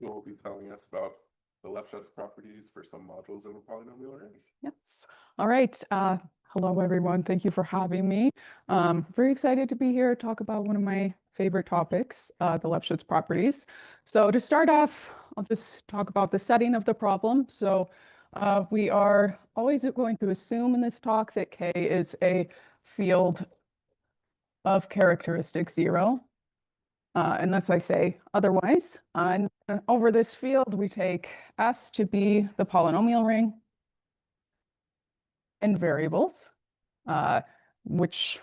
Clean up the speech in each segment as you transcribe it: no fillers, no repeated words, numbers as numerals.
Will be telling us about the Lefschetz properties for some modules over polynomial rings. Yes. All right. Hello, everyone. Thank you for having me. Very excited to be here to talk about one of my favorite topics, the Lefschetz properties. So to start off, I'll just talk about the setting of the problem. So we are always going to assume in this talk that K is a field of characteristic 0. Unless I say otherwise. And over this field, we take S to be the polynomial ring and variables, which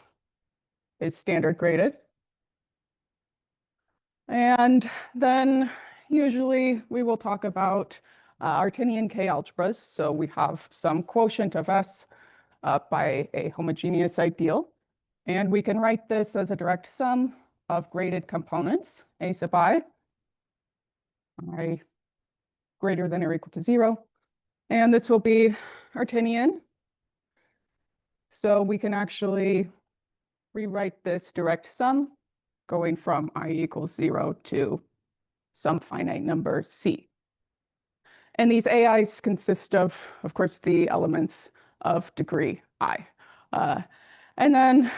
is standard graded. And then usually we will talk about Artinian K algebras. So we have some quotient of S by a homogeneous ideal. And we can write this as a direct sum of graded components, A sub I greater than or equal to 0. And this will be Artinian. So we can actually rewrite this direct sum going from I equals 0 to some finite number C. And these AIs consist of course, the elements of degree I. And then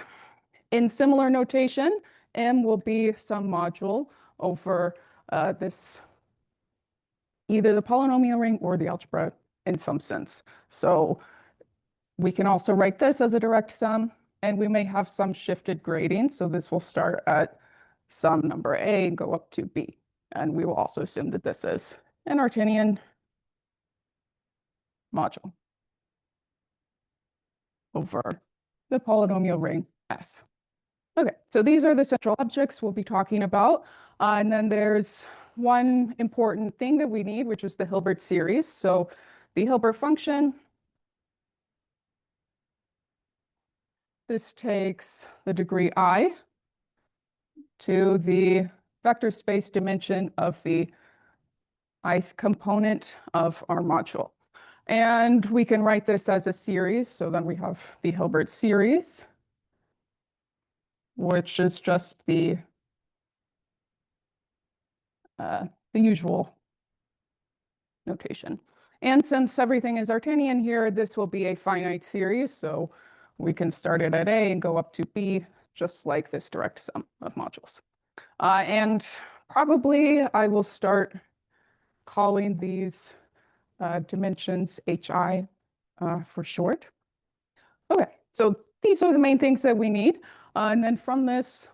in similar notation, M will be some module over this, either the polynomial ring or the algebra in some sense. So we can also write this as a direct sum, and we may have some shifted grading. So this will start at some number A and go up to B. And we will also assume that this is an Artinian module over the polynomial ring S. Okay, so these are the central objects we'll be talking about. And then there's one important thing that we need, which is the Hilbert series. So the Hilbert function, this takes the degree I to the vector space dimension of the ith component of our module. And we can write this as a series. So then we have the Hilbert series, which is just the usual notation. And since everything is Artinian here, this will be a finite series. So we can start it at A and go up to B, just like this direct sum of modules. And probably I will start calling these dimensions HI for short. Okay, so these are the main things that we need. And then from this,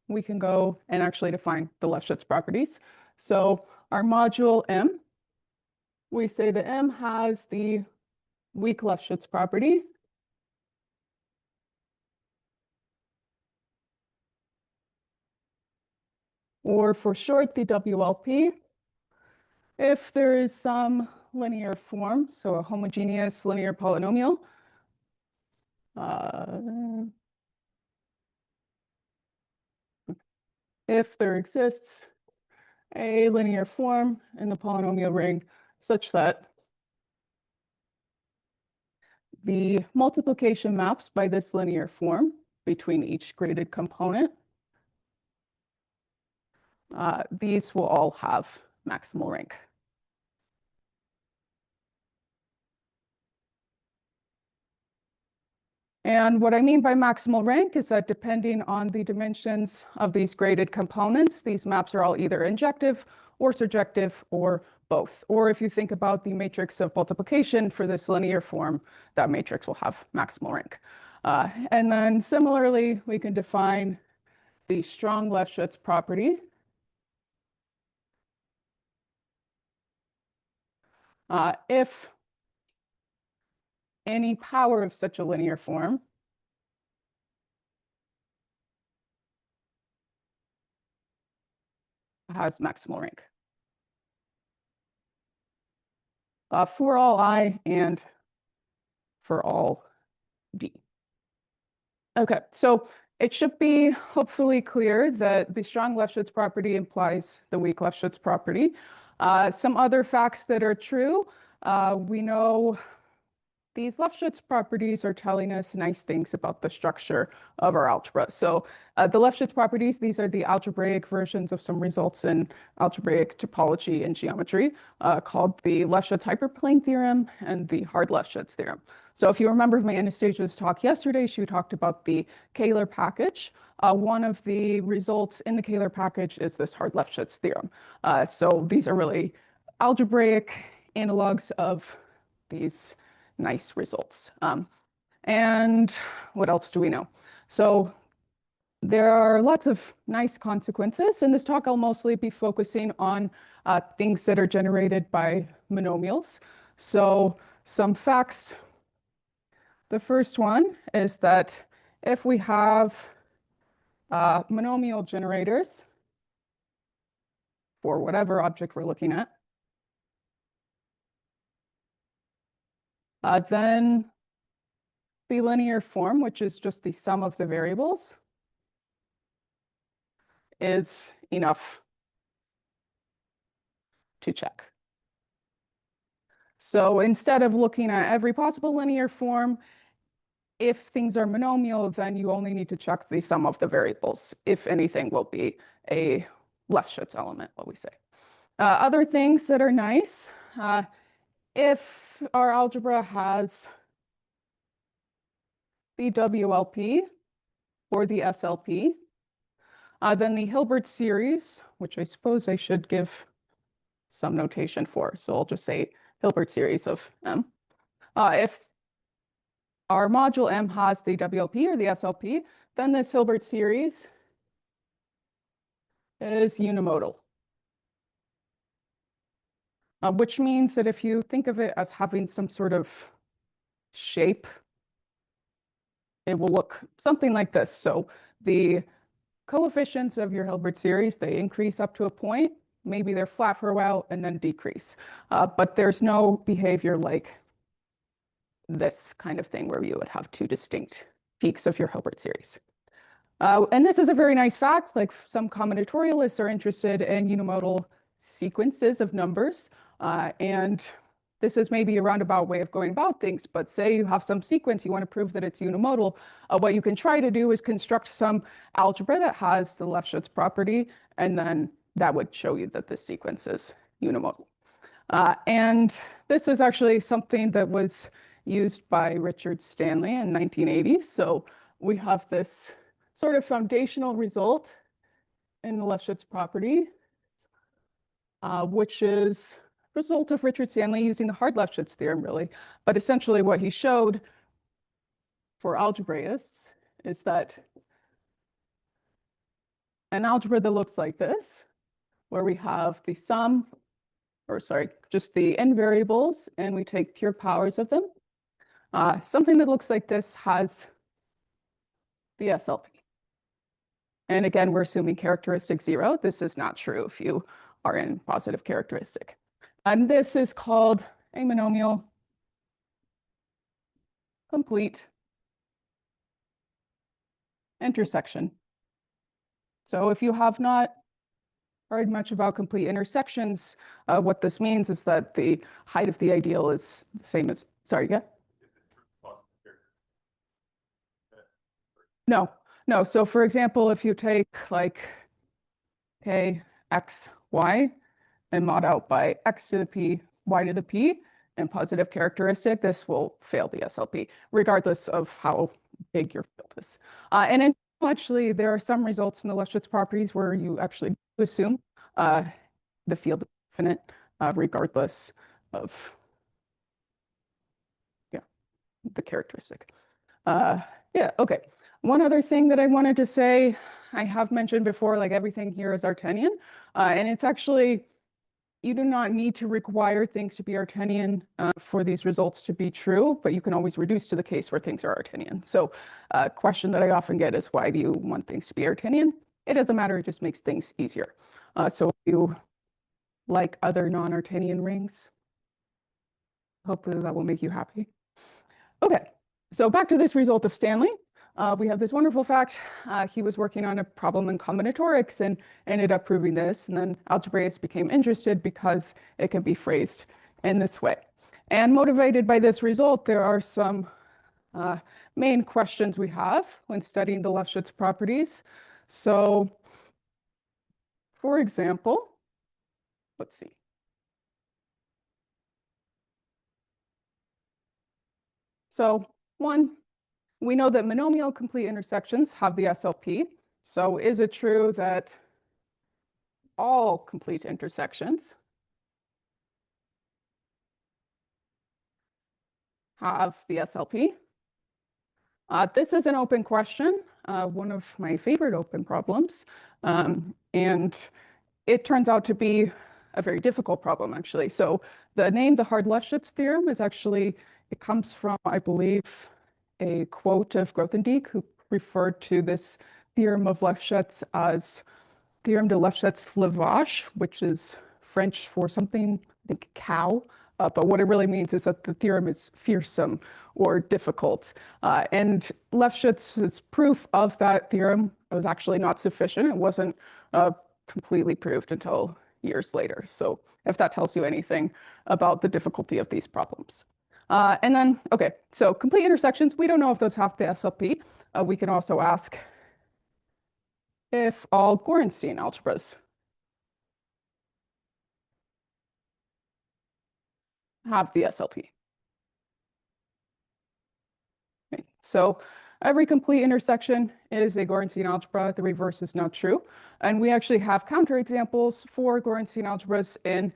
we can go and actually define the Lefschetz properties. So our module M, we say that M has the weak Lefschetz property. Or for short, the WLP, if there is some linear form, so a homogeneous linear polynomial, if there exists a linear form in the polynomial ring such that the multiplication maps by this linear form between each graded component, these will all have maximal rank. And what I mean by maximal rank is that depending on the dimensions of these graded components, these maps are all either injective or surjective or both. Or if you think about the matrix of multiplication for this linear form, that matrix will have maximal rank. And then similarly, we can define the strong Lefschetz property. If any power of such a linear form has maximal rank for all I and for all D. Okay, so it should be hopefully clear that the strong Lefschetz property implies the weak Lefschetz property. Some other facts that are true, we know these Lefschetz properties are telling us nice things about the structure of our algebra. So the Lefschetz properties, these are the algebraic versions of some results in algebraic topology and geometry called the Lefschetz hyperplane theorem and the hard Lefschetz theorem. So if you remember my Anastasia's talk yesterday, she talked about the Kähler package. One of the results in the Kähler package is this hard Lefschetz theorem. So these are really algebraic analogs of these nice results. And what else do we know? So there are lots of nice consequences. In this talk, I'll mostly be focusing on things that are generated by monomials. So some facts. The first one is that if we have monomial generators for whatever object we're looking at, then the linear form, which is just the sum of the variables, is enough to check. So instead of looking at every possible linear form, if things are monomial, then you only need to check the sum of the variables. If anything, will be a Lefschetz element, what we say. Other things that are nice, if our algebra has the WLP or the SLP, then the Hilbert series, which I suppose I should give some notation for, so I'll just say Hilbert series of M. If our module M has the WLP or the SLP, then this Hilbert series is unimodal. Which means that if you think of it as having some sort of shape, it will look something like this. So the coefficients of your Hilbert series, they increase up to a point. Maybe they're flat for a while and then decrease. But there's no behavior like this kind of thing where you would have two distinct peaks of your Hilbert series. And this is a very nice fact, like some combinatorialists are interested in unimodal sequences of numbers. And this is maybe a roundabout way of going about things, but say you have some sequence, you want to prove that it's unimodal. What you can try to do is construct some algebra that has the Lefschetz property, and then that would show you that this sequence is unimodal. And this is actually something that was used by Richard Stanley in 1980. So we have this sort of foundational result in the Lefschetz property, which is result of Richard Stanley using the hard Lefschetz theorem, really. But essentially what he showed for algebraists is that an algebra that looks like this, where we have the sum, or sorry, just the n variables, and we take pure powers of them. Something that looks like this has the SLP. And again, we're assuming characteristic 0. This is not true if you are in positive characteristic. And this is called a monomial complete intersection. So if you have not heard much about complete intersections, what this means is that the height of the ideal is the same as, sorry, yeah? No. So for example, if you take like, okay, x, y, and mod out by x to the p, y to the p, and positive characteristic, this will fail the SLP, regardless of how big your field is. And actually, there are some results in the Lefschetz properties where you actually assume the field is infinite, regardless of the characteristic. Okay. One other thing that I wanted to say, I have mentioned before, like everything here is Artinian, and it's actually, you do not need to require things to be Artinian for these results to be true, but you can always reduce to the case where things are Artinian. So a question that I often get is, why do you want things to be Artinian? It doesn't matter, it just makes things easier. So if you like other non-Artinian rings, hopefully that will make you happy. Okay, so back to this result of Stanley. We have this wonderful fact. He was working on a problem in combinatorics and ended up proving this. And then algebraists became interested because it can be phrased in this way. And motivated by this result, there are some main questions we have when studying the Lefschetz properties. So, for example, let's see. So, one, we know that monomial complete intersections have the SLP. So, is it true that all complete intersections have the SLP? This is an open question, one of my favorite open problems. And it turns out to be a very difficult problem, actually. So the name, the Hard-Lefschetz theorem, is actually, it comes from, I believe, a quote of Grothendieck, who referred to this theorem of Lefschetz as Theorem de Lefschetz-Lavache, which is French for something, I think, cow. But what it really means is that the theorem is fearsome or difficult. And Lefschetz's proof of that theorem was actually not sufficient. It wasn't completely proved until years later. So if that tells you anything about the difficulty of these problems. And then, okay, so complete intersections, we don't know if those have the SLP. We can also ask if all Gorenstein algebras have the SLP. Okay. So every complete intersection is a Gorenstein algebra. The reverse is not true. And we actually have counterexamples for Gorenstein algebras in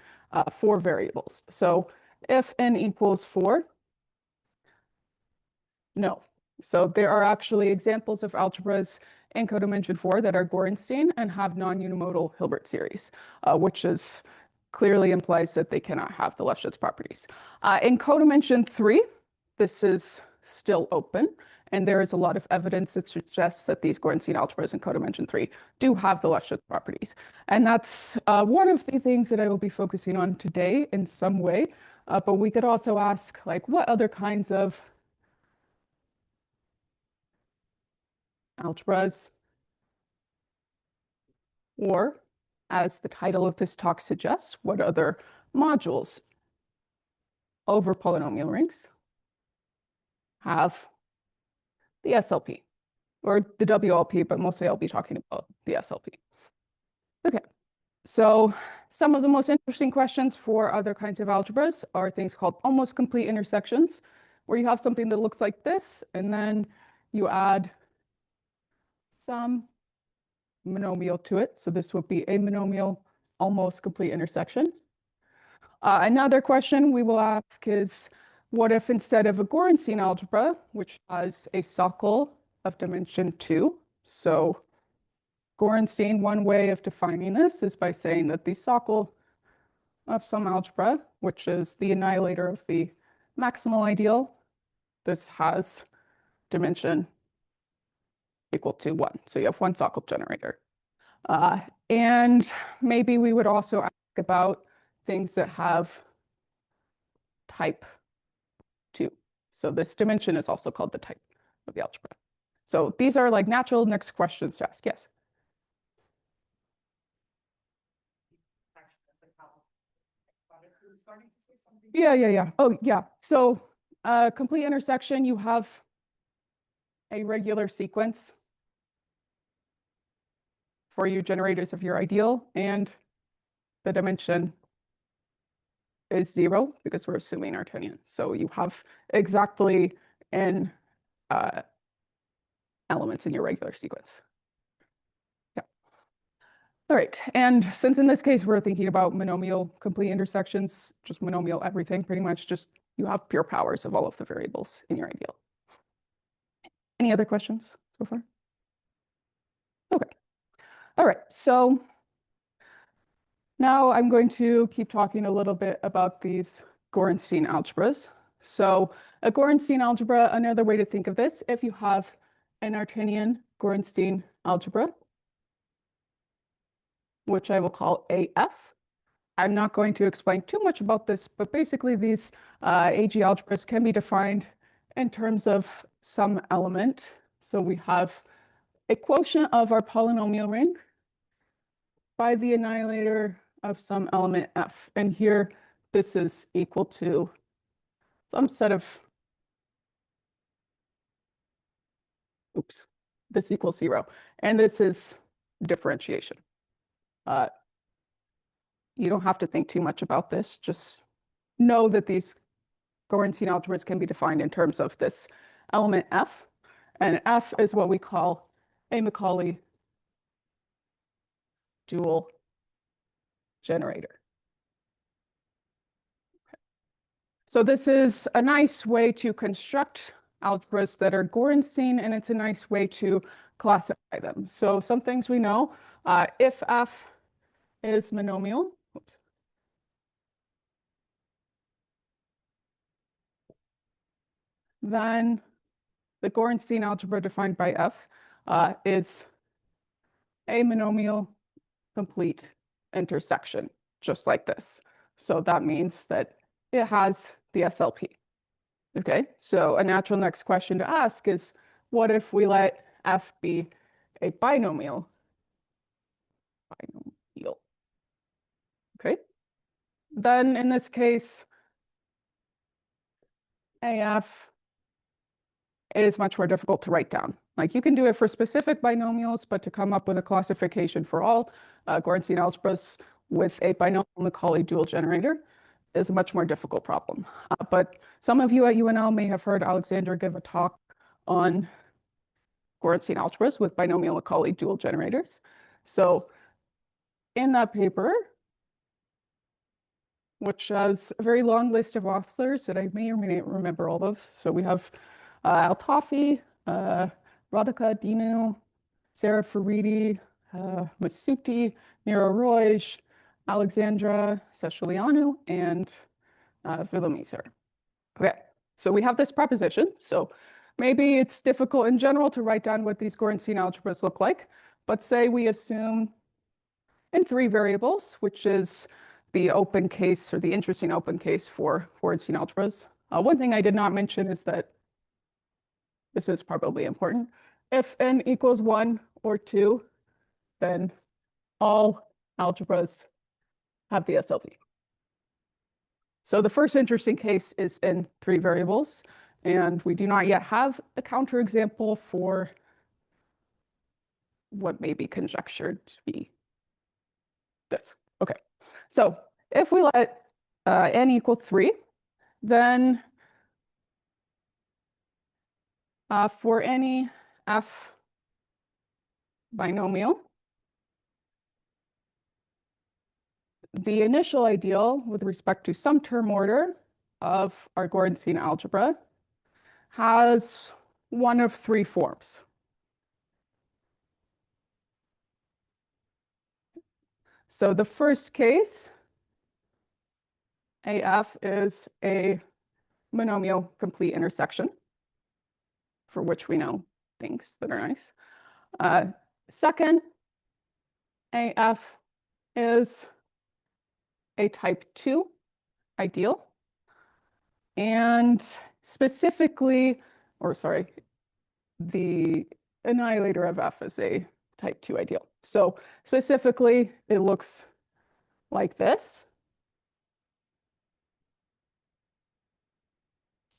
4 variables. So if n equals 4, no. So there are actually examples of algebras in codimension 4 that are Gorenstein and have non-unimodal Hilbert series, which is clearly implies that they cannot have the Lefschetz properties. In codimension 3, this is still open, and there is a lot of evidence that suggests that these Gorenstein algebras in codimension 3 do have the Lefschetz properties. And that's one of the things that I will be focusing on today in some way. But we could also ask, like, what other kinds of algebras, or as the title of this talk suggests, what other modules over polynomial rings have the SLP or the WLP, but mostly I'll be talking about the SLP. Okay, so some of the most interesting questions for other kinds of algebras are things called almost complete intersections, where you have something that looks like this, and then you add some monomial to it. So this would be a monomial almost complete intersection. Another question we will ask is, what if instead of a Gorenstein algebra, which has a socle of dimension 2, so Gorenstein, one way of defining this is by saying that the socle of some algebra, which is the annihilator of the maximal ideal, this has dimension equal to 1. So you have one socle generator. And maybe we would also ask about things that have type 2. So this dimension is also called the type of the algebra. So these are like natural next questions to ask. Yes? Yeah. Oh, yeah. So complete intersection, you have a regular sequence for your generators of your ideal, and the dimension is 0 because we're assuming Artinian. So you have exactly n elements in your regular sequence. Yeah. All right. And since in this case we're thinking about monomial complete intersections, just monomial everything, pretty much just you have pure powers of all of the variables in your ideal. Any other questions so far? Okay. All right. So now I'm going to keep talking a little bit about these Gorenstein algebras. So a Gorenstein algebra, another way to think of this, if you have an Artinian Gorenstein algebra, which I will call AF. I'm not going to explain too much about this, but basically these AG algebras can be defined in terms of some element. So we have a quotient of our polynomial ring by the annihilator of some element f. And here, this is equal to some set of, oops, this equals 0. And this is differentiation. You don't have to think too much about this. Just know that these Gorenstein algebras can be defined in terms of this element F. And F is what we call a Macaulay dual generator. So this is a nice way to construct algebras that are Gorenstein, and it's a nice way to classify them. So some things we know, if F is monomial, oops, then the Gorenstein algebra defined by F is a monomial complete intersection, just like this. So that means that it has the SLP. Okay, so a natural next question to ask is, what if we let F be a binomial? Okay, then in this case, AF is much more difficult to write down. Like you can do it for specific binomials, but to come up with a classification for all Gorenstein algebras with a binomial Macaulay dual generator is a much more difficult problem. But some of you at UNL may have heard Alexandra give a talk on Gorenstein algebras with binomial Macaulay dual generators. So in that paper, which has a very long list of authors that I may or may not remember all of. So we have Altafi, Radhika Dinu, Sarah Faridi, Masuti, Mira Roige, Alexandra Seshelianu, and Villamiser. Okay, so we have this proposition. So maybe it's difficult in general to write down what these Gorenstein algebras look like, but say we assume in 3 variables, which is the open case or the interesting open case for Gorenstein algebras. One thing I did not mention is that this is probably important. If n equals 1 or 2, then all algebras have the SLP. So the first interesting case is in 3 variables, and we do not yet have a counterexample for what may be conjectured to be this. Okay, so if we let n equal 3, then for any F binomial, the initial ideal with respect to some term order of our Gorenstein algebra has one of 3 forms. So the first case, AF is a monomial complete intersection, for which we know things that are nice. Second, AF is a type 2 ideal. And specifically, or sorry, the annihilator of F is a type 2 ideal. So specifically, it looks like this.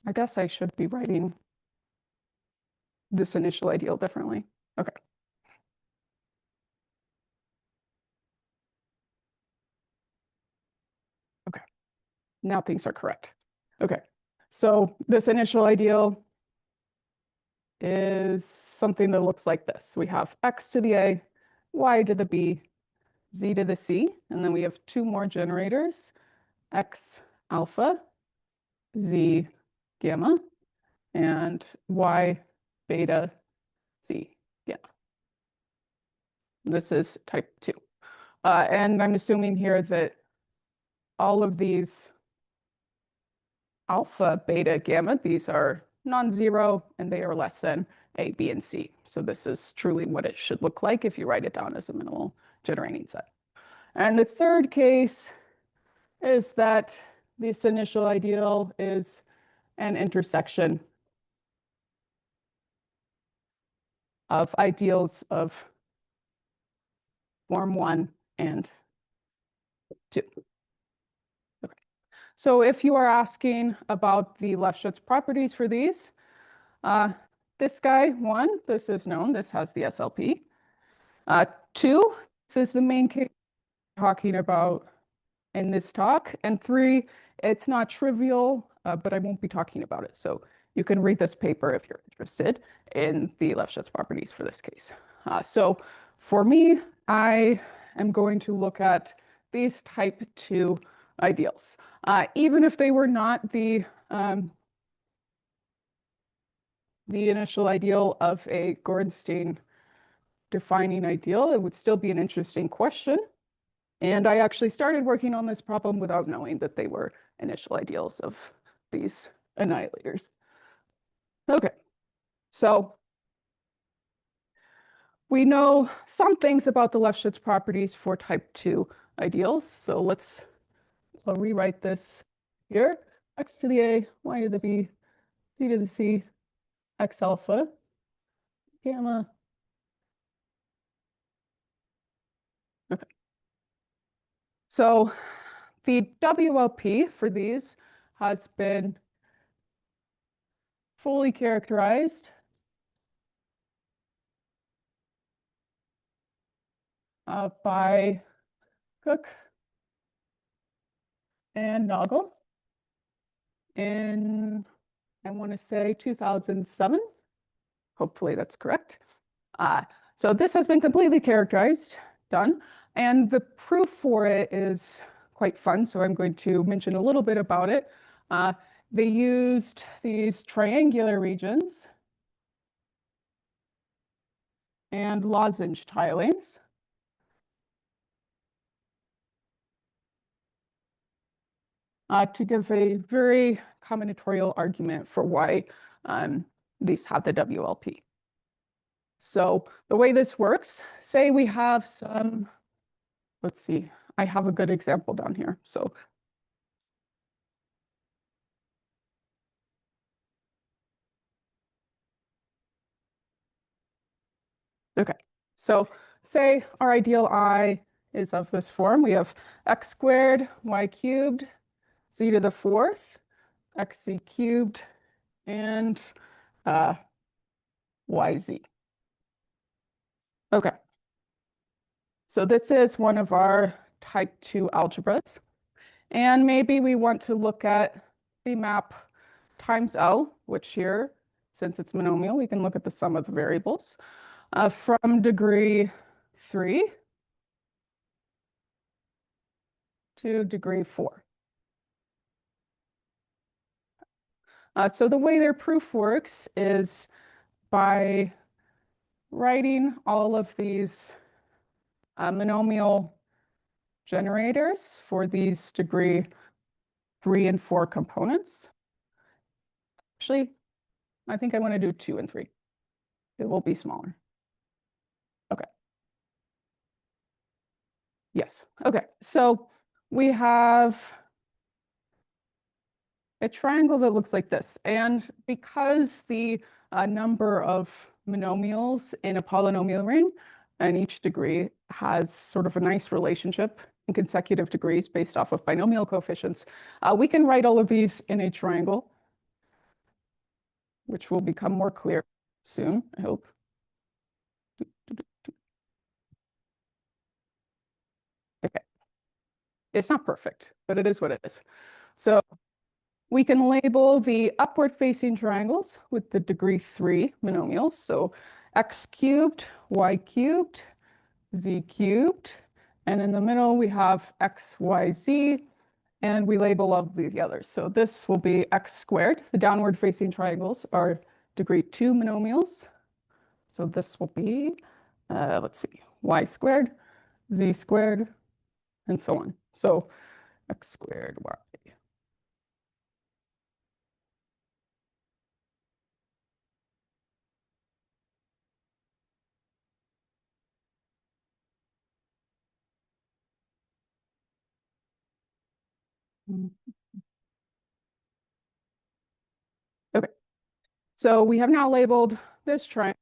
I guess I should be writing this initial ideal differently. Okay. Okay. Now things are correct. Okay. So this initial ideal is something that looks like this. We have x to the a, y to the b, z to the c, and then we have 2 more generators, x alpha, z gamma, and y beta z gamma. This is type 2. And I'm assuming here that all of these alpha, beta, gamma, these are non-zero and they are less than a, b, and c. So this is truly what it should look like if you write it down as a minimal generating set. And the third case is that this initial ideal is an intersection of ideals of form 1 and 2. Okay. So if you are asking about the Lefschetz properties for these, this guy, 1, this is known, this has the SLP. 2, this is the main case we're talking about in this talk. And 3, it's not trivial, but I won't be talking about it. So you can read this paper if you're interested in the Lefschetz properties for this case. So for me, I am going to look at these type 2 ideals. Even if they were not the initial ideal of a Gorenstein defining ideal, it would still be an interesting question. And I actually started working on this problem without knowing that they were initial ideals of these annihilators. Okay, so we know some things about the Lefschetz properties for type 2 ideals. So I'll rewrite this here. X to the A, Y to the B, Z to the C, X alpha, gamma. Okay. So the WLP for these has been fully characterized by Cook and Nagel in, I want to say 2007. Hopefully that's correct. So this has been completely characterized, done. And the proof for it is quite fun. So I'm going to mention a little bit about it. They used these triangular regions and lozenge tilings. To give a very combinatorial argument for why these have the WLP. So the way this works, say we have some, let's see, I have a good example down here. So okay, so say our ideal I is of this form. We have x squared, y cubed, z to the 4th, xz cubed, and yz. Okay, so this is one of our type 2 algebras. And maybe we want to look at the map times L, which here, since it's monomial, we can look at the sum of the variables from degree 3 to degree 4. So the way their proof works is by writing all of these monomial generators for these degree 3 and 4 components. Actually, I think I want to do 2 and 3. It will be smaller. Okay. Yes. Okay. So we have a triangle that looks like this. And because the number of monomials in a polynomial ring and each degree has sort of a nice relationship in consecutive degrees based off of binomial coefficients, we can write all of these in a triangle, which will become more clear soon, I hope. Okay. It's not perfect, but it is what it is. So we can label the upward facing triangles with the degree 3 monomials. So x cubed, y cubed, z cubed, and in the middle we have x, y, z, and we label all of the others. So this will be x squared. The downward facing triangles are degree 2 monomials. So this will be, let's see, y squared, z squared, and so on. So x squared, y. Okay, so we have now labeled this triangle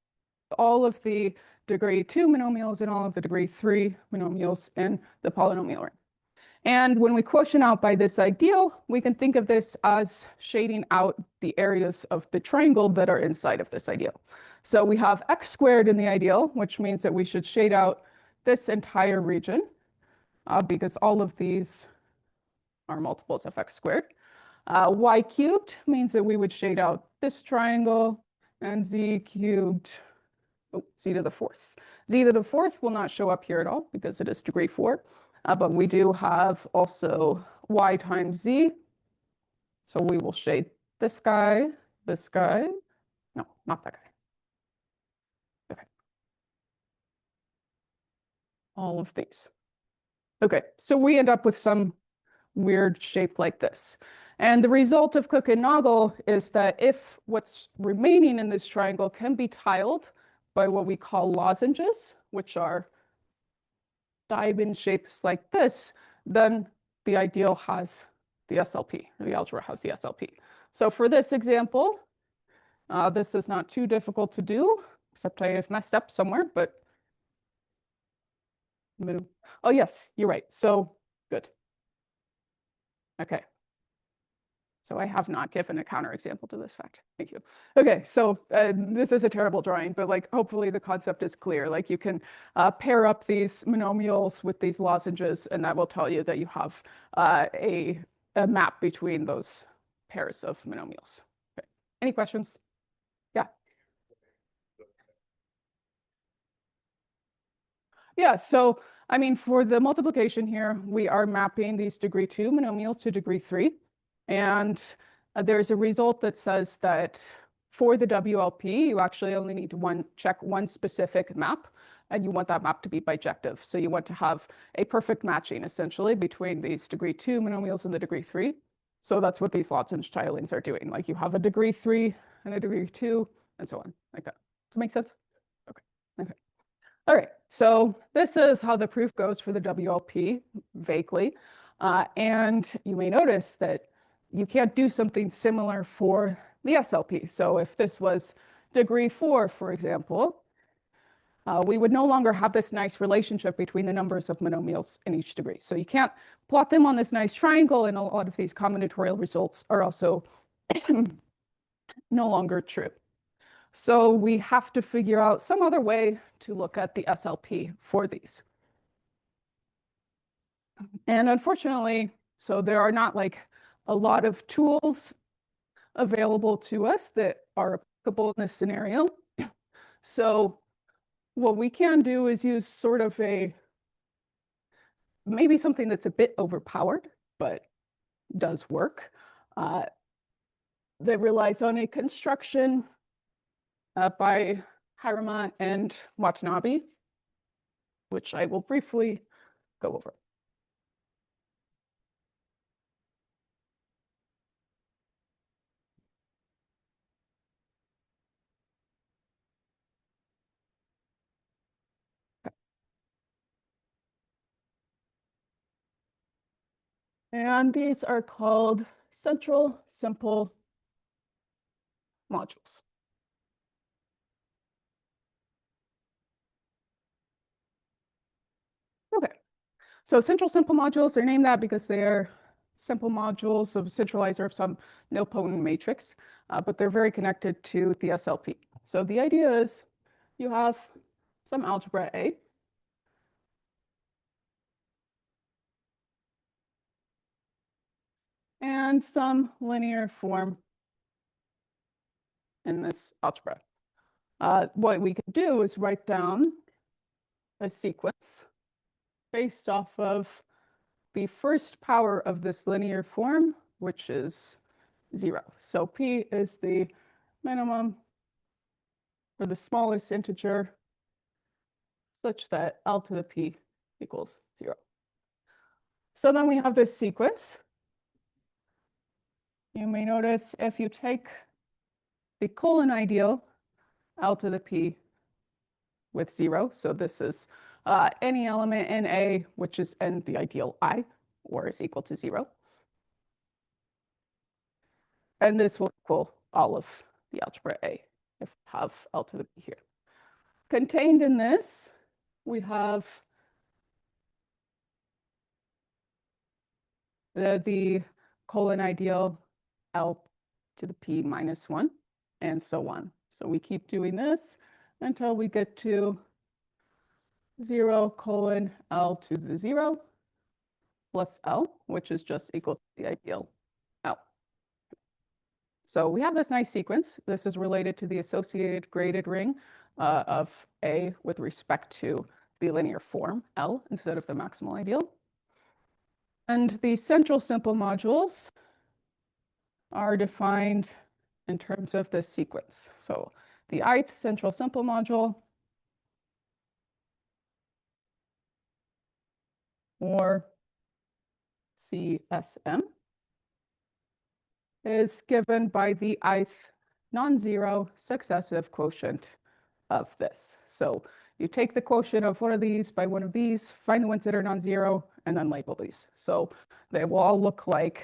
all of the degree 2 monomials and all of the degree 3 monomials in the polynomial ring. And when we quotient out by this ideal, we can think of this as shading out the areas of the triangle that are inside of this ideal. So we have x squared in the ideal, which means that we should shade out this entire region because all of these are multiples of x squared. Y cubed means that we would shade out this triangle, and z cubed, z to the fourth. Z to the fourth will not show up here at all because it is degree 4. But we do have also y times z. So we will shade this guy, no, not that guy. Okay. All of these. Okay, so we end up with some weird shape like this. And the result of Cook and Nagel is that if what's remaining in this triangle can be tiled by what we call lozenges, which are diamond shapes like this, then the ideal has the SLP, or the algebra has the SLP. So for this example, this is not too difficult to do, except I have messed up somewhere, but oh yes, you're right. So good. Okay. So I have not given a counterexample to this fact. Thank you. Okay, so this is a terrible drawing, but like hopefully the concept is clear. Like you can pair up these monomials with these lozenges, and that will tell you that you have a map between those pairs of monomials. Okay. Any questions? Yeah. Yeah, so I mean, for the multiplication here, we are mapping these degree 2 monomials to degree 3. And there's a result that says that for the WLP, you actually only need to check one specific map, and you want that map to be bijective. So you want to have a perfect matching, essentially, between these degree 2 monomials and the degree 3. So that's what these lozenge tilings are doing. Like you have a degree 3 and a degree 2, and so on, like that. Does it make sense? Okay. Okay. All right, so this is how the proof goes for the WLP, vaguely. And you may notice that you can't do something similar for the SLP. So if this was degree 4, for example, we would no longer have this nice relationship between the numbers of monomials in each degree. So you can't plot them on this nice triangle, and a lot of these combinatorial results are also no longer true. So we have to figure out some other way to look at the SLP for these. And unfortunately, so there are not like a lot of tools available to us that are applicable in this scenario. So what we can do is use sort of maybe something that's a bit overpowered, but does work, that relies on a construction by Harima and Watanabe, which I will briefly go over. And these are called central simple modules. Okay, so central simple modules are named that because they are simple modules of a centralizer of some nilpotent matrix, but they're very connected to the SLP. So the idea is you have some algebra A, and some linear form in this algebra. What we can do is write down a sequence based off of the first power of this linear form, which is 0. So p is the minimum for the smallest integer such that L to the p equals 0. So then we have this sequence. You may notice if you take the colon ideal, L to the p with 0, so this is any element in A which is in the ideal I or is equal to 0. And this will equal all of the algebra A if we have L to the p here. Contained in this, we have the colon ideal L to the P minus 1, and so on. So we keep doing this until we get to 0 colon L to the 0 plus L, which is just equal to the ideal L. So we have this nice sequence. This is related to the associated graded ring of A with respect to the linear form L instead of the maximal ideal. And the central simple modules are defined in terms of this sequence. So the ith central simple module, or CSM, is given by the ith non-zero successive quotient of this. So you take the quotient of one of these by one of these, find the ones that are non-zero, and then label these. So they will all look like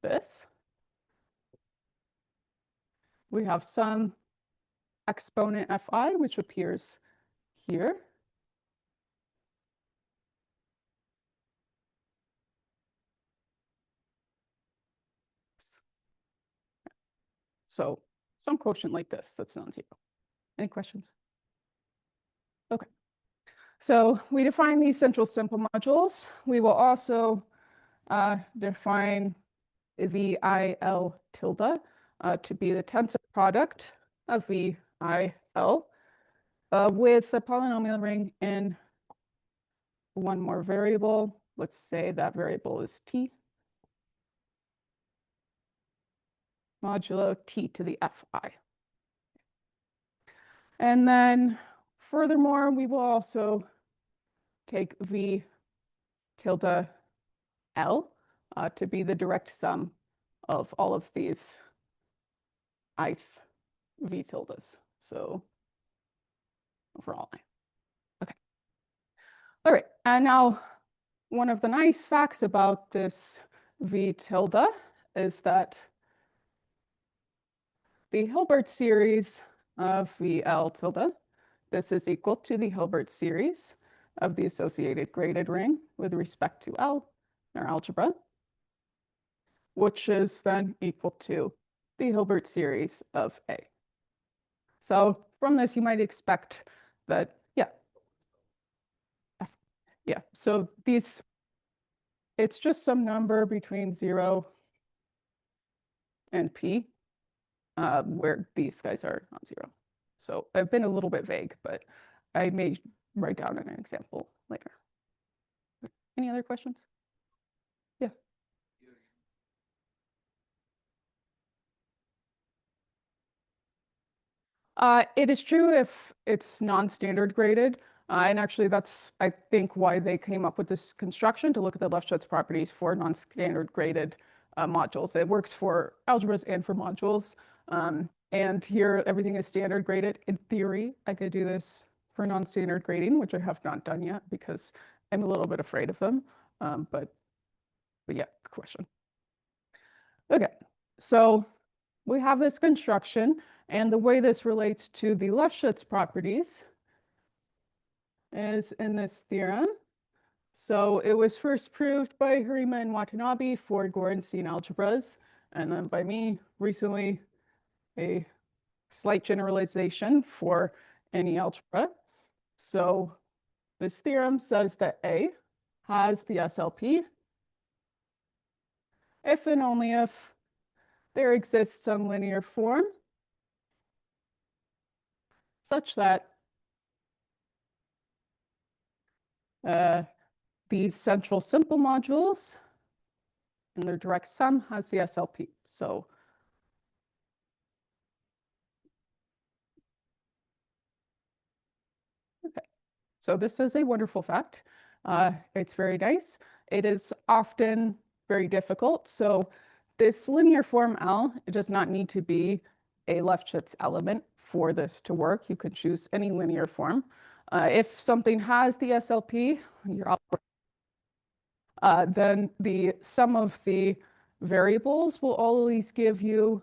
this. We have some exponent fi, which appears here. So some quotient like this that's non-zero. Any questions? Okay. So we define these central simple modules. We will also define VIL tilde to be the tensor product of VIL with a polynomial ring in one more variable. Let's say that variable is t, modulo t to the fi. And then furthermore, we will also take V tilde L to be the direct sum of all of these ith V tildes. So overall, okay. All right, and now one of the nice facts about this V tilde is that the Hilbert series of VL tilde, this is equal to the Hilbert series of the associated graded ring with respect to L in our algebra, which is then equal to the Hilbert series of A. So from this, you might expect that, so these, it's just some number between 0 and P, where these guys are non-zero. So I've been a little bit vague, but I may write down an example later. Any other questions? Yeah. It is true if it's non-standard graded. And actually, that's, I think, why they came up with this construction to look at the Lefschetz properties for non-standard graded modules. It works for algebras and for modules. And here, everything is standard graded. In theory, I could do this for non-standard grading, which I have not done yet because I'm a little bit afraid of them. But yeah, good question. Okay, so we have this construction, and the way this relates to the Lefschetz properties is in this theorem. So it was first proved by Harima and Watanabe for Gorenstein algebras, and then by me recently a slight generalization for any algebra. So this theorem says that A has the SLP if and only if there exists some linear form such that these central simple modules and their direct sum has the SLP. So okay, so this is a wonderful fact. It's very nice. It is often very difficult. So this linear form L, it does not need to be a Lefschetz element for this to work. You could choose any linear form. If something has the SLP, then the sum of the variables will always give you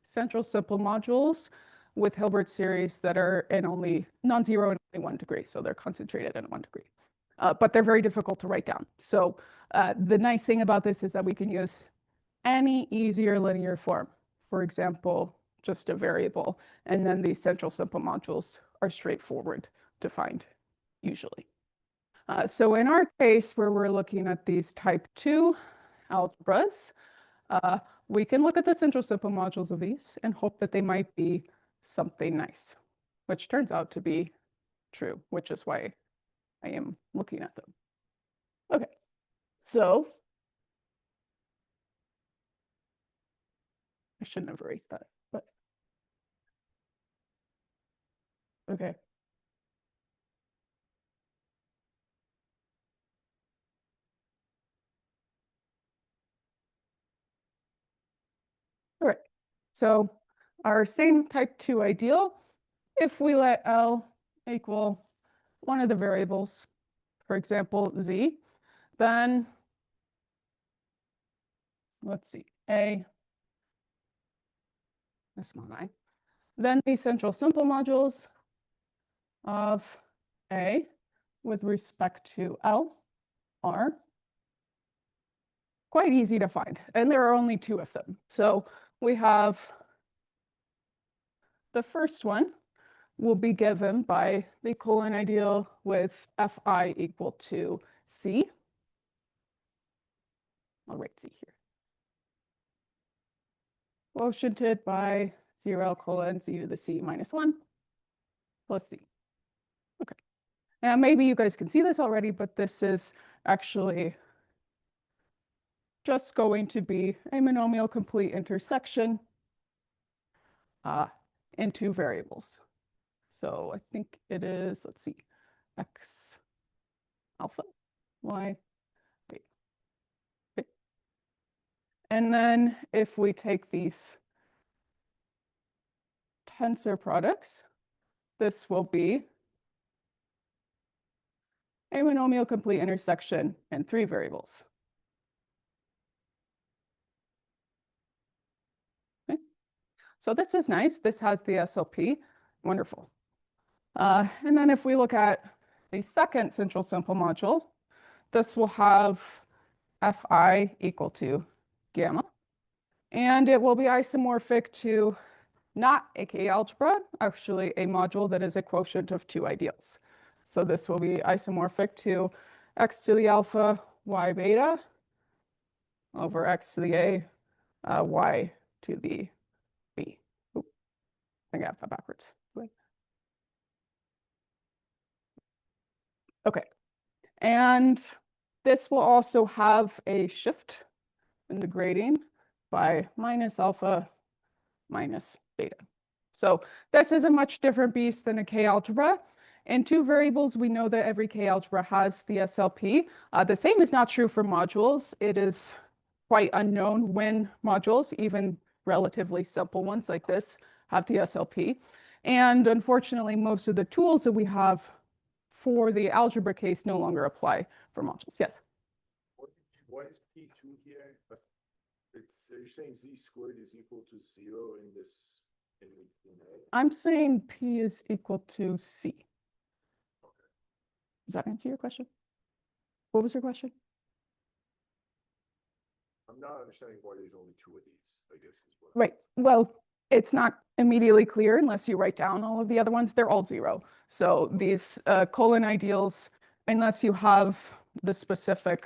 central simple modules with Hilbert series that are in only non-zero in only 1 degree. So they're concentrated in 1 degree. But they're very difficult to write down. So The nice thing about this is that we can use any easier linear form. For example, just a variable, and then these central simple modules are straightforward to find usually. So in our case, where we're looking at these type 2 algebras, we can look at the central simple modules of these and hope that they might be something nice, which turns out to be true, which is why I am looking at them. Okay, so I shouldn't have erased that, but okay. All right, so our same type 2 ideal, if we let L equal one of the variables, for example, Z, then let's see, A, this one, I, then the central simple modules of A with respect to L are quite easy to find, and there are only 2 of them. So we have the first one will be given by the colon ideal with Fi equal to C. I'll write C here. Quotiented by 0 colon Z to the C minus 1 plus C. Okay. And maybe you guys can see this already, but this is actually just going to be a monomial complete intersection in 2 variables. So I think it is, let's see, X alpha, Y, B. Okay. And then if we take these tensor products, this will be a monomial complete intersection in 3 variables. Okay. So this is nice. This has the SLP. Wonderful. And then if we look at the second central simple module, this will have Fi equal to gamma. And it will be isomorphic to not a K-algebra, actually a module that is a quotient of 2 ideals. So this will be isomorphic to x to the alpha y beta over x to the a y to the b. Oop, I think I have that backwards. Okay, and this will also have a shift in the grading by minus alpha minus beta. So this is a much different beast than a K-algebra. In 2 variables, we know that every K-algebra has the SLP. The same is not true for modules. It is quite unknown when modules, even relatively simple ones like this, have the SLP. And unfortunately, most of the tools that we have for the algebra case no longer apply for modules. Yes? What is P2 here? But you're saying Z squared is equal to 0 in this. In A? I'm saying P is equal to C. Does that answer your question? What was your question? I'm not understanding why there's only 2 of these, I guess is what. Right. Well, it's not immediately clear unless you write down all of the other ones. They're all 0. So these colon ideals, unless you have the specific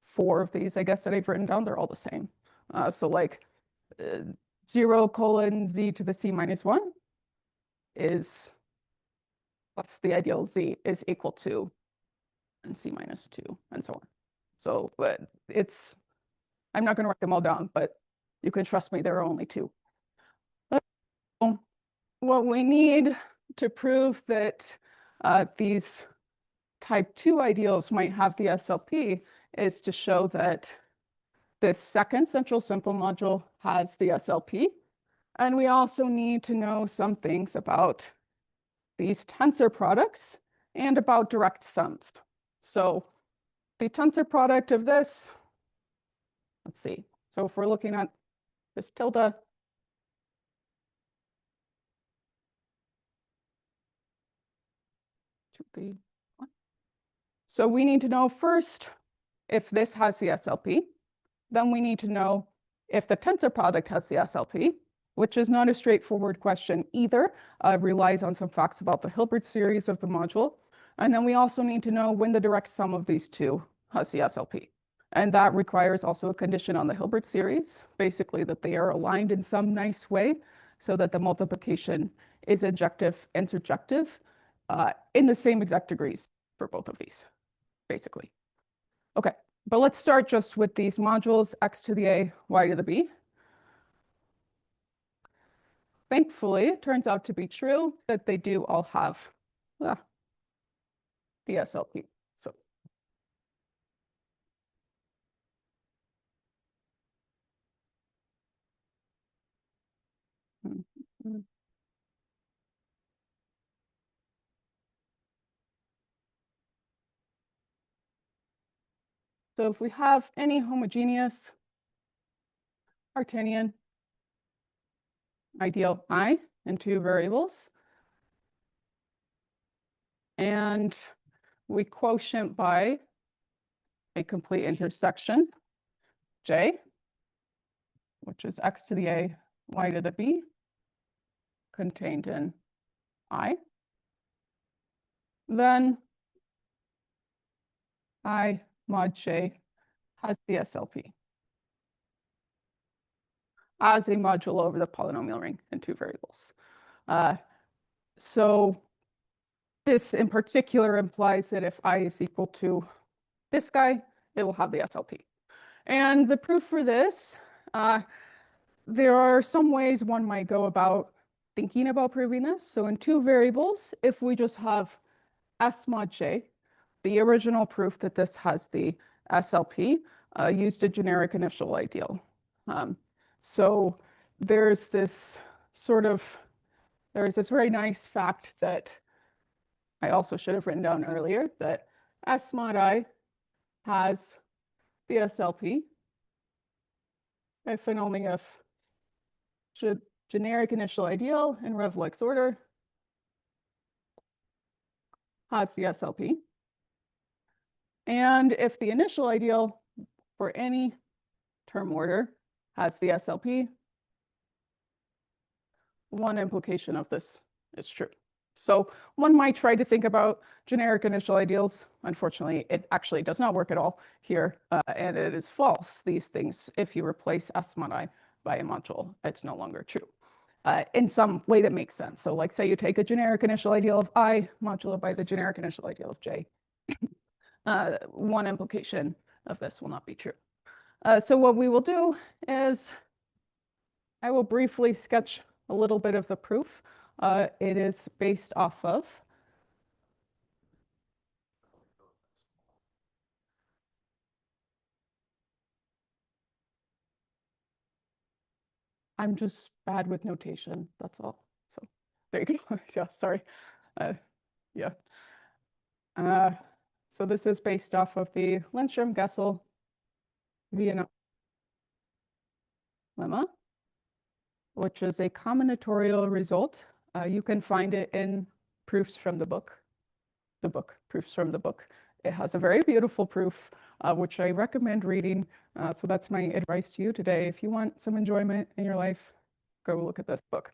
4 of these, I guess, that I've written down, they're all the same. So like 0 colon Z to the C minus 1 is, what's the ideal Z is equal to, and C minus 2, and so on. So it's, I'm not going to write them all down, but you can trust me, there are only 2. What we need to prove that these type 2 ideals might have the SLP is to show that this second central simple module has the SLP. And we also need to know some things about these tensor products and about direct sums. So the tensor product of this, let's see. So if we're looking at this tilde, so we need to know first if this has the SLP, then we need to know if the tensor product has the SLP, which is not a straightforward question either. Relies on some facts about the Hilbert series of the module. And then we also need to know when the direct sum of these two has the SLP. And that requires also a condition on the Hilbert series, basically that they are aligned in some nice way so that the multiplication is injective and surjective in the same exact degrees for both of these, basically. Okay, but let's start just with these modules, x to the a, y to the b. Thankfully, it turns out to be true that they do all have the SLP. So So if we have any homogeneous Artinian ideal I in two variables, and we quotient by a complete intersection J, which is x to the a, y to the b, contained in I, then I mod J has the SLP as a modulo over the polynomial ring in two variables. So this in particular implies that if I is equal to this guy, it will have the SLP. And the proof for this, there are some ways one might go about thinking about proving this. So in two variables, if we just have S mod J, the original proof that this has the SLP used a generic initial ideal. So there's this very nice fact that I also should have written down earlier, that S mod I has the SLP if and only if generic initial ideal in Rev-Lex order has the SLP. And if the initial ideal for any term order has the SLP, one implication of this is true. So one might try to think about generic initial ideals. Unfortunately, it actually does not work at all here, and it is false, these things. If you replace S mod I by a module, it's no longer true in some way that makes sense. So like say you take a generic initial ideal of I modulo by the generic initial ideal of J. One implication of this will not be true. So what we will do is I will briefly sketch a little bit of the proof. It is based off of I'm just bad with notation, that's all. So there you go. Yeah, sorry. Yeah. So this is based off of the Lindstrom-Gessel Vienna lemma, which is a combinatorial result. You can find it in proofs from the book. Proofs from the book. It has a very beautiful proof, which I recommend reading. So that's my advice to you today. If you want some enjoyment in your life, go look at this book.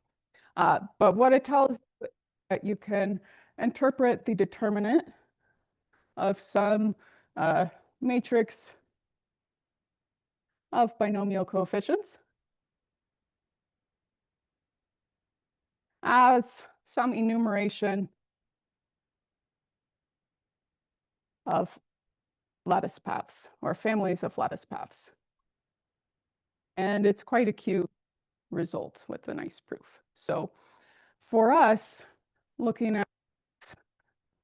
But what it tells you is that you can interpret the determinant of some matrix of binomial coefficients as some enumeration of lattice paths or families of lattice paths. And it's quite a cute result with a nice proof. So for us, looking at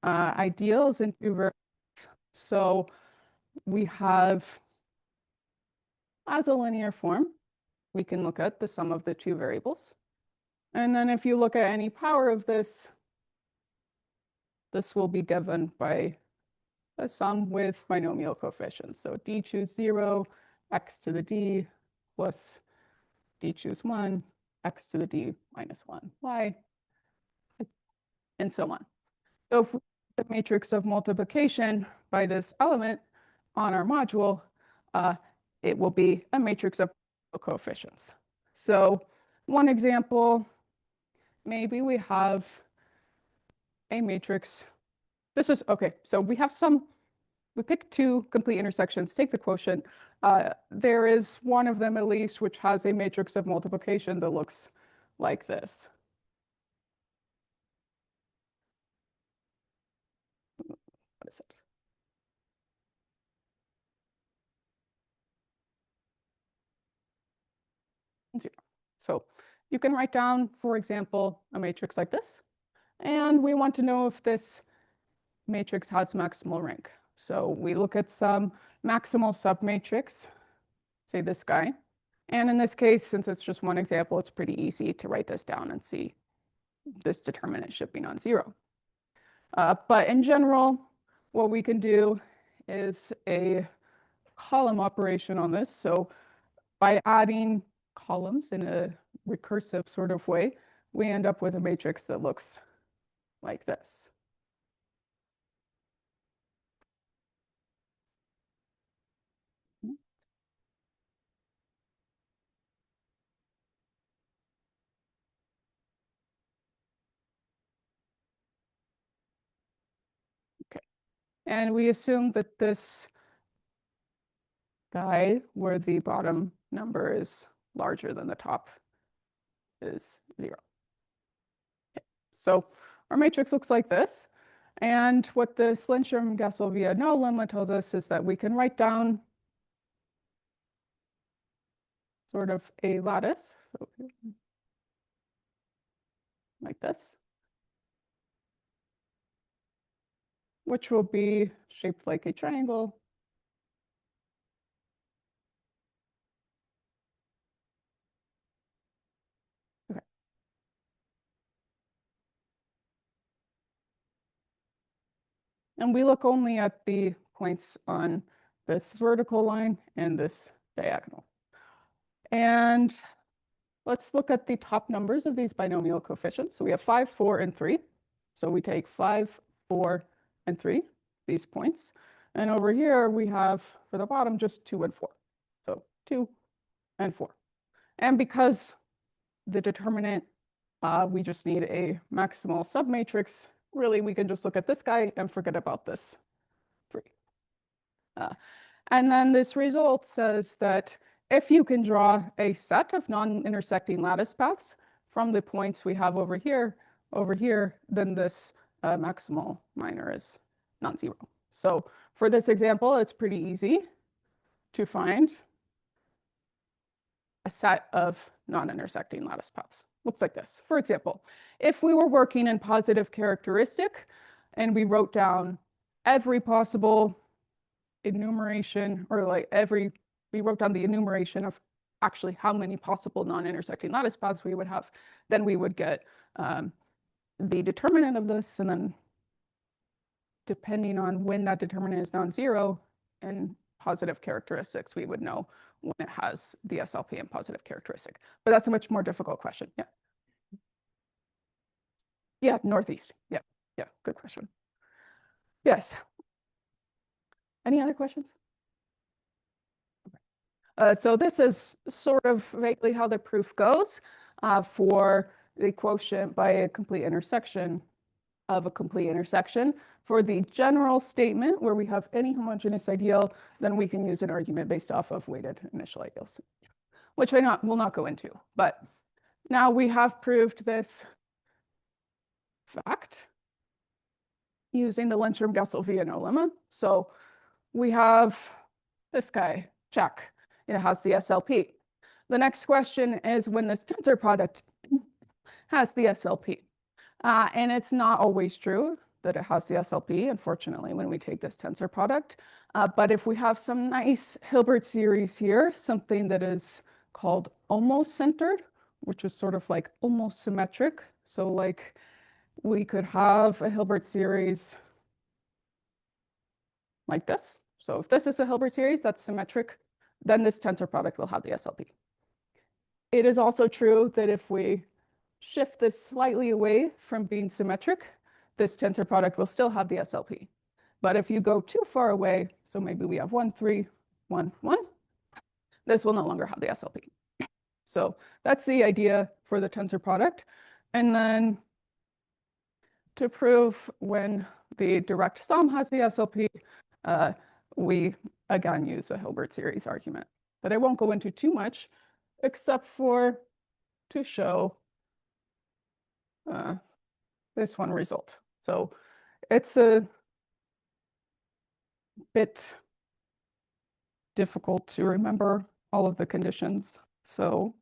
ideals in two variables, so we have, as a linear form, we can look at the sum of the two variables. And then if you look at any power of this, this will be given by a sum with binomial coefficients. So d choose 0, x to the d plus d choose 1, x to the d minus 1, y, and so on. So if we the matrix of multiplication by this element, on our module, it will be a matrix of coefficients. So one example, maybe we have a matrix. This is, okay, so we pick two complete intersections, take the quotient. There is one of them at least which has a matrix of multiplication that looks like this. What is it? Zero. So you can write down, for example, a matrix like this. And we want to know if this matrix has maximal rank. So we look at some maximal submatrix, say this guy. And in this case, since it's just one example, it's pretty easy to write this down and see this determinant should be non-zero. But in general, what we can do is a column operation on this. So by adding columns in a recursive sort of way, we end up with a matrix that looks like this. Okay, and we assume that this guy, where the bottom number is larger than the top, is 0. Okay. So our matrix looks like this. And what the Lindstrom-Gassel-Viano lemma tells us is that we can write down sort of a lattice, so like this, which will be shaped like a triangle. Okay. And we look only at the points on this vertical line and this diagonal. And let's look at the top numbers of these binomial coefficients. So we have 5, 4, and 3. So we take 5, 4, and 3, these points. And over here, we have, for the bottom, just 2 and 4. So 2 and 4. And because the determinant, we just need a maximal submatrix, really, we can just look at this guy and forget about this 3. And then this result says that if you can draw a set of non-intersecting lattice paths from the points we have over here, then this maximal minor is non-zero. So for this example, it's pretty easy to find a set of non-intersecting lattice paths. Looks like this. For example, if we were working in positive characteristic and we wrote down every possible enumeration, or like we wrote down the enumeration of actually how many possible non-intersecting lattice paths we would have, then we would get the determinant of this, and then depending on when that determinant is non-zero and positive characteristics, we would know when it has the SLP and positive characteristic. But that's a much more difficult question. Yeah. Yeah, northeast. Yeah, yeah, good question. Yes. Any other questions? So this is sort of vaguely how the proof goes for the quotient by a complete intersection of a complete intersection. For the general statement where we have any homogeneous ideal, then we can use an argument based off of weighted initial ideals, which I will not go into. But now we have proved this fact using the Lindstrom-Gassel-Viano lemma. So we have this guy, check. It has the SLP. The next question is when this tensor product has the SLP. And it's not always true that it has the SLP, unfortunately, when we take this tensor product. But if we have some nice Hilbert series here, something that is called almost centered, which is sort of like almost symmetric. So like we could have a Hilbert series like this. So if this is a Hilbert series that's symmetric, then this tensor product will have the SLP. It is also true that if we shift this slightly away from being symmetric, this tensor product will still have the SLP. But if you go too far away, so maybe we have 1, 3, 1, 1, this will no longer have the SLP. So that's the idea for the tensor product. And then to prove when the direct sum has the SLP, we again use a Hilbert series argument that I won't go into too much, except for to show this one result. So it's a bit difficult to remember all of the conditions. So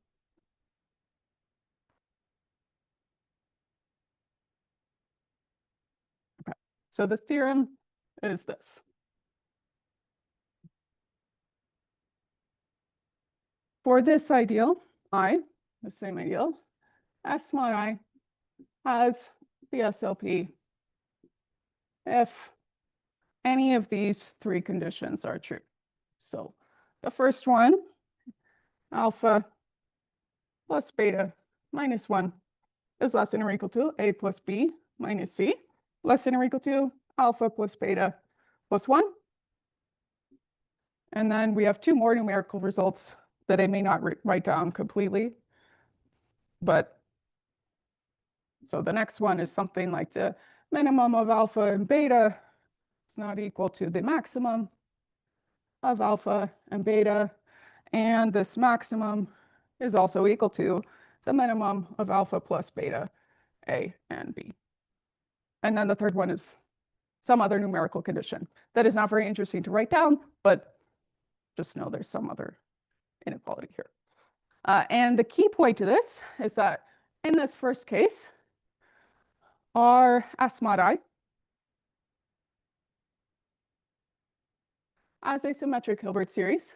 okay. So the theorem is this. For this ideal, I, the same ideal, S mod I has the SLP if any of these three conditions are true. So the first one, alpha plus beta minus 1 is less than or equal to A plus B minus C, less than or equal to alpha plus beta plus 1. And then we have two more numerical results that I may not write down completely. But so the next one is something like the minimum of alpha and beta is not equal to the maximum of alpha and beta. And this maximum is also equal to the minimum of alpha plus beta, A and B. And then the third one is some other numerical condition that is not very interesting to write down, but just know there's some other inequality here. And the key point to this is that in this first case, our S mod I as a symmetric Hilbert series.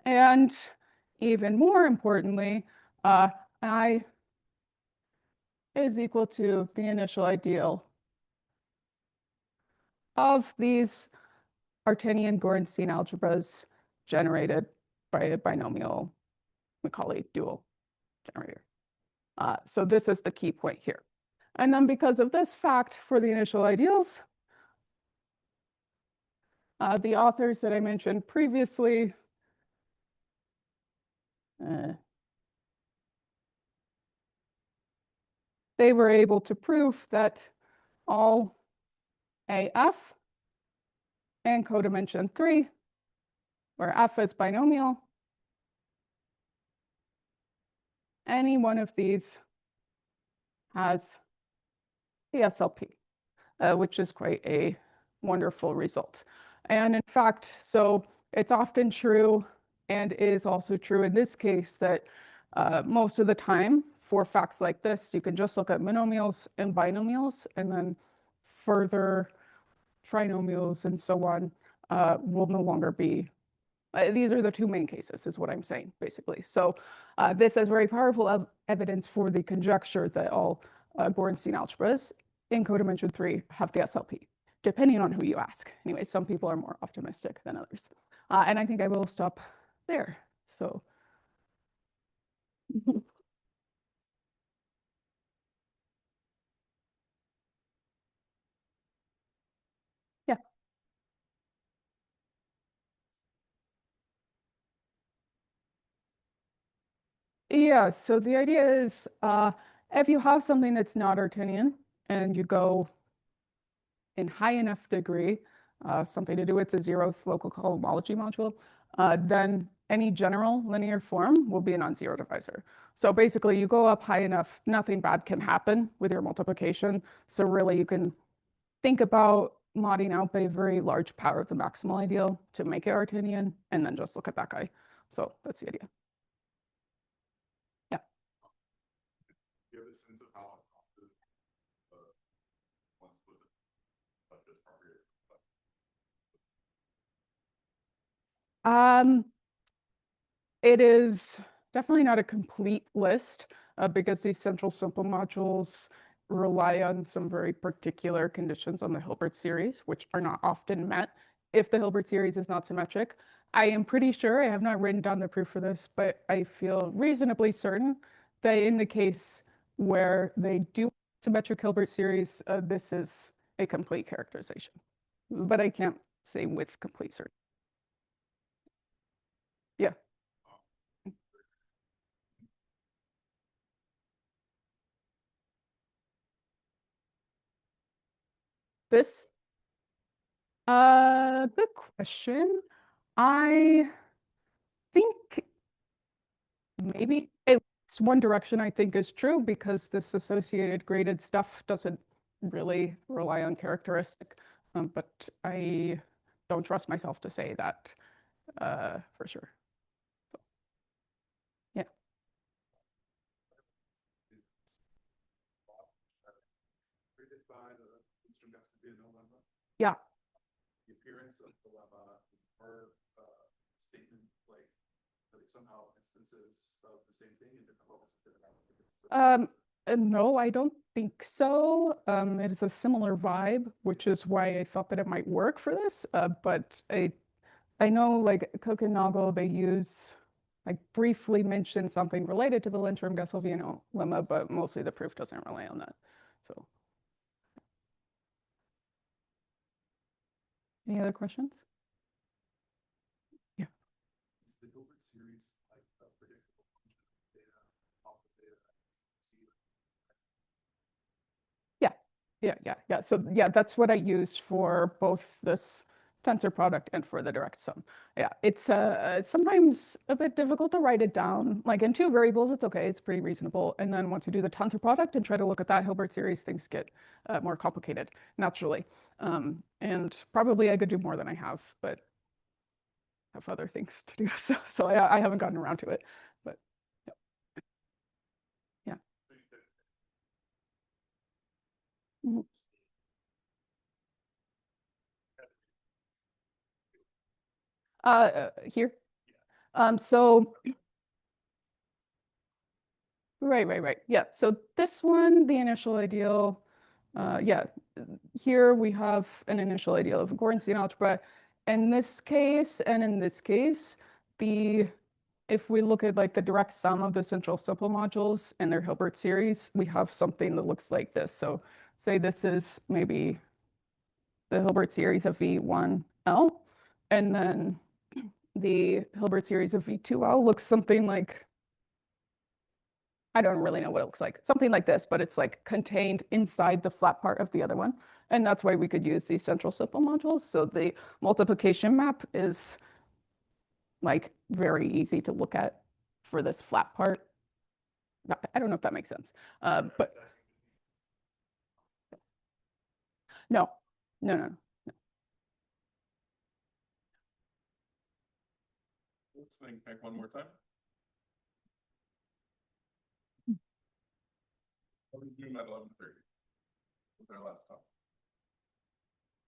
And even more importantly, I is equal to the initial ideal of these Artinian-Gorenstein algebras generated by a binomial Macaulay dual generator. So this is the key point here. And then because of this fact for the initial ideals, the authors that I mentioned previously they were able to prove that all AF and codimension 3, where F is binomial, any one of these has the SLP, which is quite a wonderful result. And in fact, so it's often true and is also true in this case that most of the time for facts like this, you can just look at monomials and binomials, and then further trinomials and so on will no longer be. These are the two main cases, is what I'm saying, basically. So this is very powerful evidence for the conjecture that all Gorenstein algebras in codimension 3 have the SLP, depending on who you ask. Anyway, some people are more optimistic than others. And I think I will stop there. So. Yeah. Yeah, so the idea is if you have something that's not Artinian and you go in high enough degree, something to do with the zeroth local cohomology module, then any general linear form will be a non-zero divisor. So basically you go up high enough, nothing bad can happen with your multiplication. So really you can think about modding out by a very large power of the maximal ideal to make it Artinian, and then just look at that guy. So that's the idea. Yeah. Do you have a sense of how often one's with this property? It is definitely not a complete list because these central simple modules rely on some very particular conditions on the Hilbert series, which are not often met if the Hilbert series is not symmetric. I am pretty sure, I have not written down the proof for this, but I feel reasonably certain that in the case where they do symmetric Hilbert series, this is a complete characterization, but I can't say with complete certainty. Yeah. This, good question. I think maybe it's one direction I think is true because this associated graded stuff doesn't really rely on characteristic, but I don't trust myself to say that for sure. Yeah. Created by the instrument has to be a dilemma. Yeah. The appearance of dilemma or statement like somehow instances of the same thing in different levels of different. No, I don't think so. It is a similar vibe, which is why I thought that it might work for this. But I know like Cook and Noggle, they use like briefly mention something related to the Lindstrom-Gassolvino lemma, but mostly the proof doesn't rely on that. So, any other questions? Yeah. Is the Hilbert series like a predictable function of data off the data? Yeah. So yeah, that's what I use for both this tensor product and for the direct sum. Yeah, it's sometimes a bit difficult to write it down. Like in two variables, it's okay, it's pretty reasonable. And then once you do the tensor product and try to look at that Hilbert series, things get more complicated naturally. And probably I could do more than I have, but have other things to do. So I haven't gotten around to it. But yeah. Mhm. Here. So right. Yeah. So this one, the initial ideal, yeah, here we have an initial ideal of Goranstein algebra. In this case, and in this case, if we look at like the direct sum of the central simple modules and their Hilbert series, we have something that looks like this. So say this is maybe the Hilbert series of V1L, and then the Hilbert series of V2L looks something like, I don't really know what it looks like, something like this, but it's like contained inside the flat part of the other one. And that's why we could use these central simple modules. So the multiplication map is like very easy to look at for this flat part. I don't know if that makes sense, but no. Let's think back one more time. What did we do at 11:30? With our last talk.